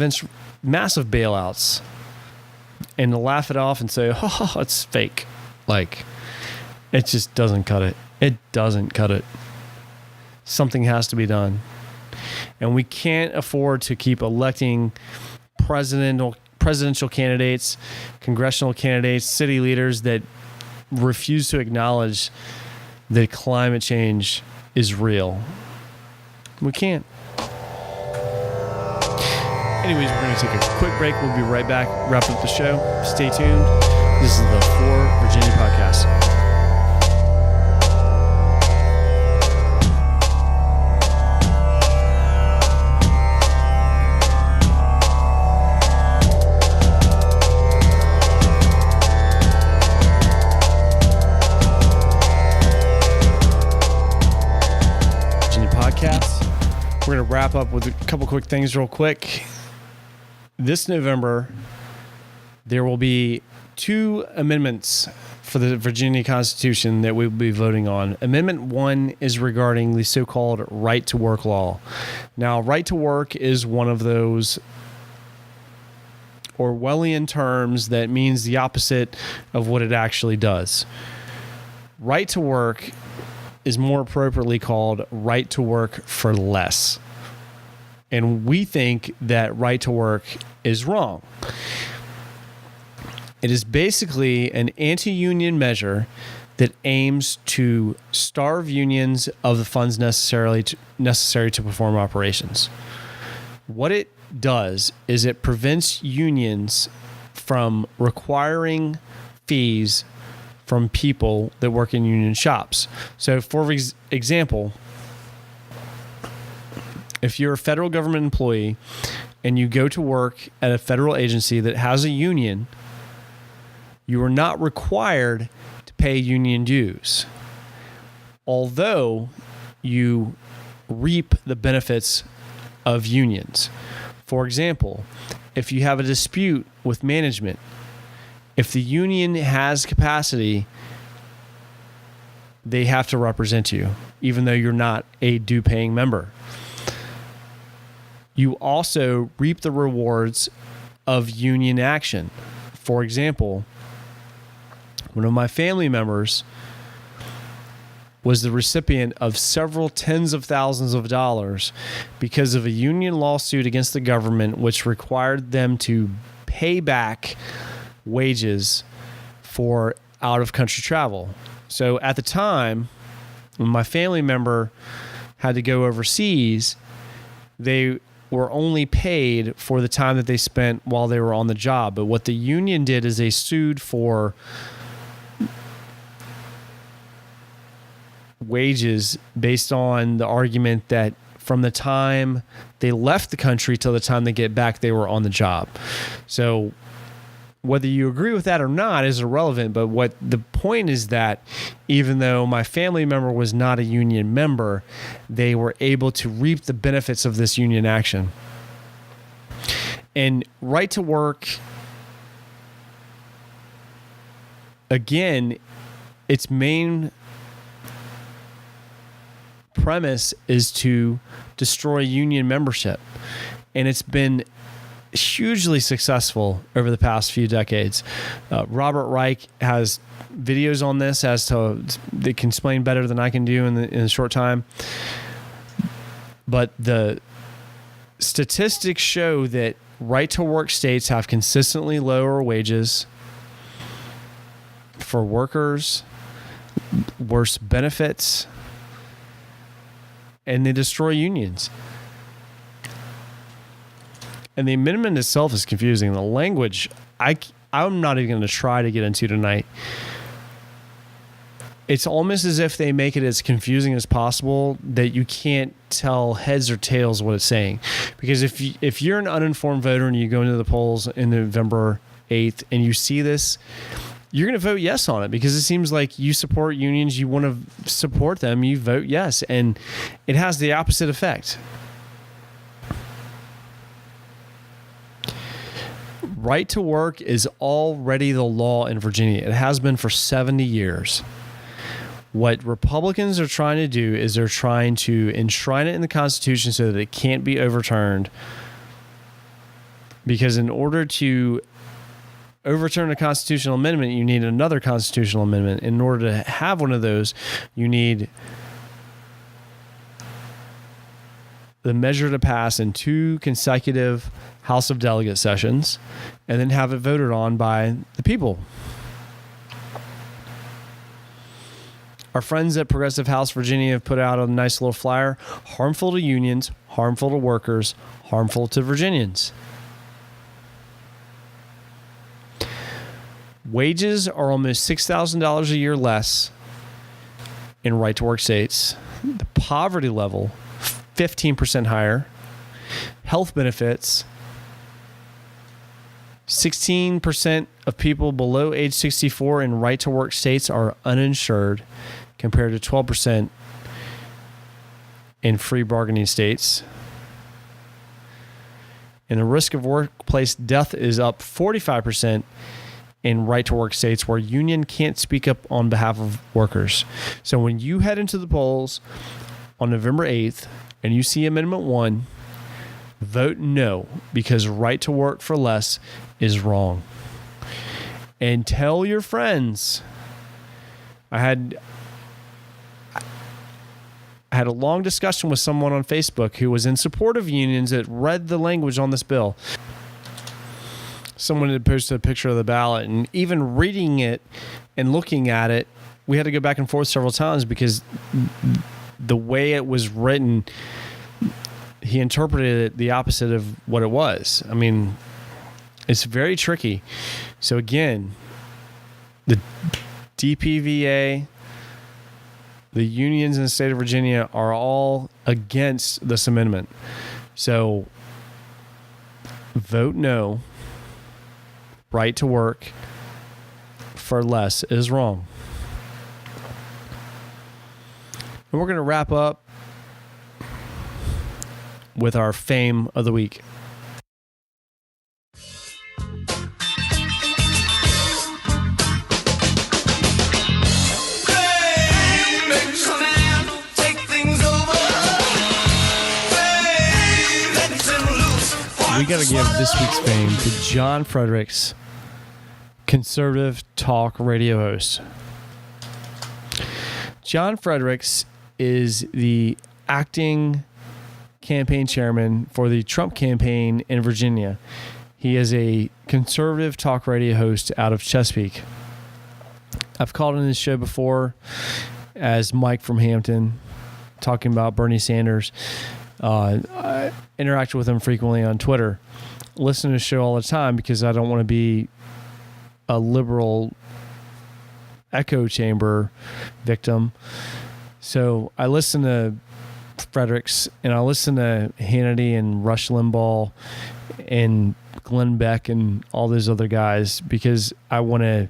bailouts. And to laugh it off and say, oh, it's fake. Like, it just doesn't cut it. It doesn't cut it. Something has to be done. And we can't afford to keep electing presidential candidates, congressional candidates, city leaders that refuse to acknowledge that climate change is real. We can't. Anyways, we're going to take a quick break. We'll be right back, wrap up the show. Stay tuned. This is the For Virginia Podcast. We're going to wrap up with a couple quick things real quick. This November, there will be 2 amendments for the Virginia Constitution that we will be voting on. Amendment 1 is regarding the so-called right to work law. Now, right to work is one of those Orwellian terms that means the opposite of what it actually does. Right to work is more appropriately called right to work for less. And we think that right to work is wrong. It is basically an anti-union measure that aims to starve unions of the funds necessary to perform operations. What it does is it prevents unions from requiring fees from people that work in union shops. So, for example, if you're a federal government employee and you go to work at a federal agency that has a union, you are not required to pay union dues, although you reap the benefits of unions. For example, if you have a dispute with management, if the union has capacity, they have to represent you, even though you're not a due-paying member. you also reap the rewards of union action. For example, one of my family members was the recipient of several tens of thousands of dollars because of a union lawsuit against the government, which required them to pay back wages for out-of-country travel. So at the time, when my family member had to go overseas, they were only paid for the time that they spent while they were on the job. But what the union did is they sued for wages based on the argument that from the time they left the country till the time they get back, they were on the job. So whether you agree with that or not is irrelevant, but what the point is that even though my family member was not a union member, they were able to reap the benefits of this union action. And right to work, again, its main premise is to destroy union membership. And it's been hugely successful over the past few decades. Robert Reich has videos on this they can explain better than I can do in a short time. But the statistics show that right-to-work states have consistently lower wages for workers, worse benefits, and they destroy unions. And the amendment itself is confusing. The language, I'm not even going to try to get into tonight. It's almost as if they make it as confusing as possible that you can't tell heads or tails what it's saying. Because if you're an uninformed voter and you go into the polls in November 8th and you see this, you're going to vote yes on it because it seems like you support unions, you want to support them, you vote yes. And it has the opposite effect. Right to work is already the law in Virginia. It has been for 70 years. What Republicans are trying to do is they're trying to enshrine it in the Constitution so that it can't be overturned. Because in order to overturn a constitutional amendment, you need another constitutional amendment. In order to have one of those, you need the measure to pass in 2 consecutive House of Delegate sessions and then have it voted on by the people. Our friends at Progressive House Virginia have put out a nice little flyer. Harmful to unions, harmful to workers, harmful to Virginians. Wages are almost $6,000 a year less in right-to-work states. The poverty level, 15% higher. Health benefits, 16% of people below age 64 in right-to-work states are uninsured, compared to 12% in free bargaining states. And the risk of workplace death is up 45% in right-to-work states where union can't speak up on behalf of workers. So when you head into the polls on November 8th and you see Amendment 1, vote no, because right to work for less is wrong. And tell your friends. I had a long discussion with someone on Facebook who was in support of unions that read the language on this bill. Someone had posted a picture of the ballot, and even reading it and looking at it, we had to go back and forth several times because the way it was written, he interpreted it the opposite of what it was. I mean, it's very tricky. So again, the DPVA, the unions in the state of Virginia are all against this amendment. So vote no. Right to work for less is wrong. And we're going to wrap up with our fame of the week. we got to give this week's fame to John Fredericks, conservative talk radio host. John Fredericks is the acting campaign chairman for the Trump campaign in Virginia. He is a conservative talk radio host out of Chesapeake. I've called in this show before as Mike from Hampton, talking about Bernie Sanders. I interact with him frequently on Twitter. Listen to the show all the time because I don't want to be a liberal echo chamber victim. So I listen to Fredericks and I listen to Hannity and Rush Limbaugh and Glenn Beck and all those other guys because I want to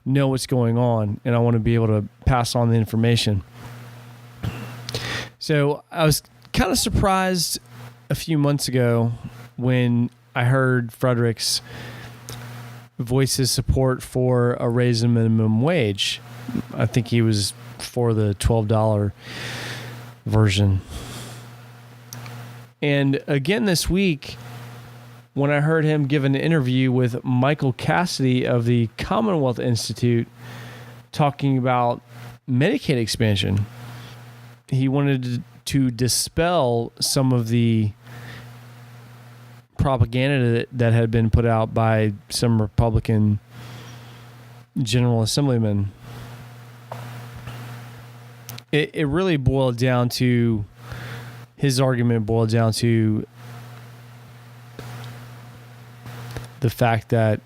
know what's going on and I want to be able to pass on the information. So I was kind of surprised a few months ago when I heard Fredericks voice his support for a raise in minimum wage. I think he was for the $12 version. And again this week, when I heard him give an interview with Michael Cassidy of the Commonwealth Institute talking about Medicaid expansion, he wanted to dispel some of the propaganda that had been put out by some Republican General Assemblymen. It really boiled down to, his argument boiled down to the fact that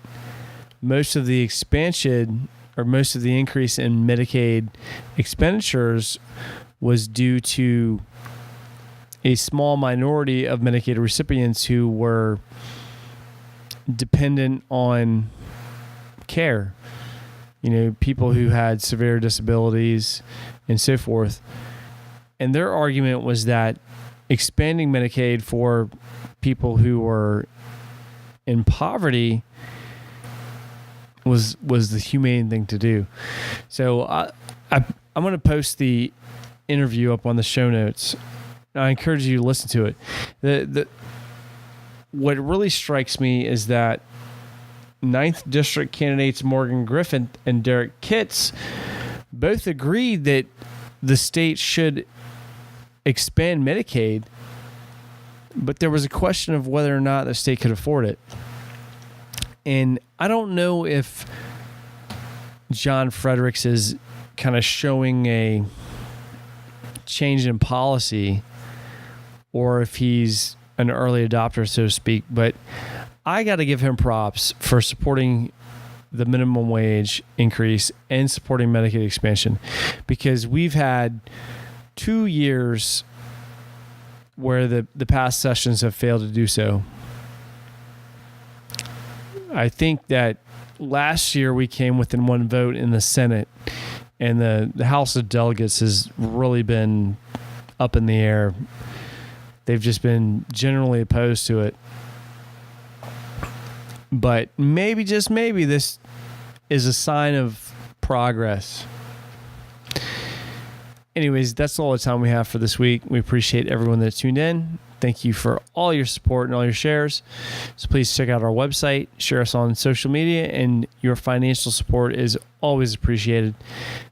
most of the expansion or most of the increase in Medicaid expenditures was due to a small minority of Medicaid recipients who were dependent on care. You know, people who had severe disabilities and so forth. And their argument was that expanding Medicaid for people who were in poverty was the humane thing to do. So I'm going to post the interview up on the show notes. I encourage you to listen to it. What really strikes me is that 9th District candidates Morgan Griffin and Derek Kitts both agreed that the state should expand Medicaid, but there was a question of whether or not the state could afford it. And I don't know if John Fredericks is kind of showing a change in policy or if he's an early adopter, so to speak, but I got to give him props for supporting the minimum wage increase and supporting Medicaid expansion, because we've had 2 years where the past sessions have failed to do so. I think that last year we came within one vote in the Senate, and the House of Delegates has really been up in the air. They've just been generally opposed to it. But maybe, just maybe, this is a sign of progress. Anyways, that's all the time we have for this week. We appreciate everyone that tuned in. Thank you for all your support and all your shares. So please check out our website, share us on social media, and your financial support is always appreciated.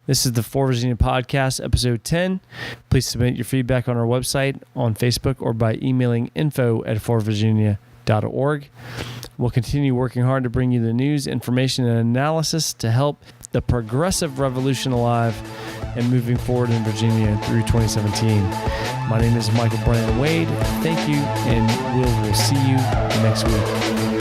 This is the For Virginia Podcast, episode 10. Please submit your feedback on our website, on Facebook, or by emailing info@forvirginia.org. We'll continue working hard to bring you the news, information, and analysis to help the progressive revolution alive and moving forward in Virginia through 2017. My name is Michael Brandon Wade. Thank you, and we'll see you next week.